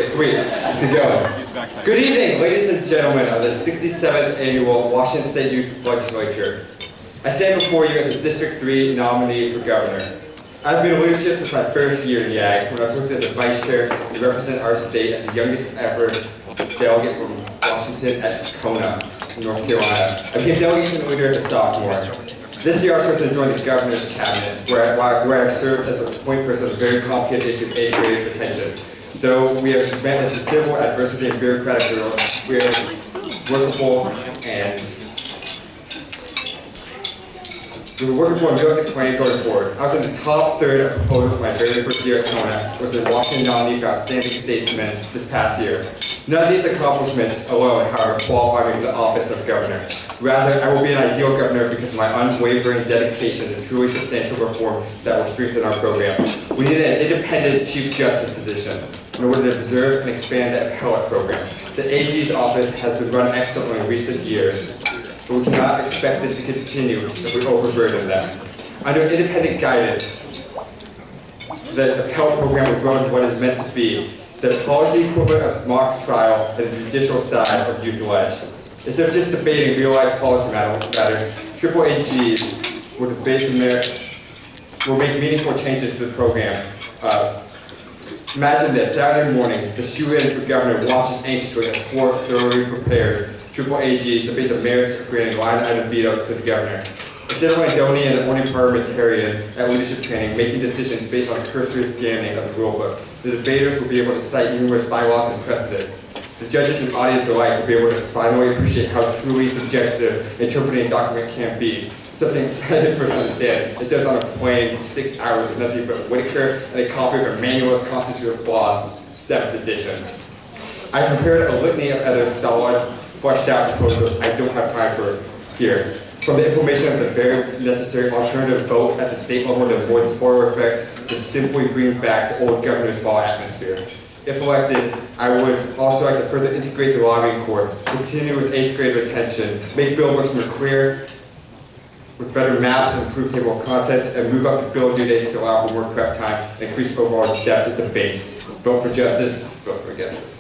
Sweet, to go. Good evening, ladies and gentlemen of the 67th Annual Washington State Youth Legislature. I stand before you as a District 3 nominee for governor. I've been in leadership since my first year in YAG, when I was worked as a vice chair to represent our state as the youngest ever delegate from Washington at Kona, North Carolina. I became delegate student leader as a sophomore. This year I was supposed to join the governor's cabinet, where I've served as a point person on a very complicated issue of 8th grade detention. Though we have met with considerable adversity and bureaucratic hurdles, we are workable and realistic plan going forward. I was in the top third of proposals my very first year at Kona, was the Washington nominee for Outstanding Statesman this past year. None of these accomplishments alone, however, qualify me for the office of governor. Rather, I will be an ideal governor because of my unwavering dedication to truly substantial reform that will strengthen our program. We need an independent Chief Justice position in order to preserve and expand the appellate program. The AG's office has been run excellently in recent years, but we cannot expect this to continue if we overburden them. Under independent guidance, the appellate program will grow into what is meant to be the policy equivalent of mock trial and the judicial side of youth ledge. Instead of just debating real-life policy matters, triple AGs will make meaningful changes to the program. Imagine this: Saturday morning, the shoe-in for governor watches anxiously as 4 thoroughly prepared triple AGs debate the merits of granting line-item veto to the governor. Instead of Langdonian and only parliamentarian at leadership training making decisions based on a cursory scanning of the rulebook, the debaters will be able to cite numerous bylaws and precedents. The judges and audience alike will be able to finally appreciate how truly subjective interpreting a document can be. Something I didn't first understand. It does on a plain 6 hours of nothing but Whitaker and a copy of a manualist constitutional law, 7th edition. I've prepared a litany of other solid, fleshed out proposals I don't have time for here. From the implementation of the very necessary alternative vote at the state level to avoid the spoiler effect, to simply bring back the old governor's ball atmosphere. If elected, I would also like to further integrate the lobbying corps, continue with 8th grade retention, make billboards more clear, with better maps and improved table of contents, and move up the bill due dates to allow for more prep time and increase overall depth of debate. Vote for justice, vote for justice.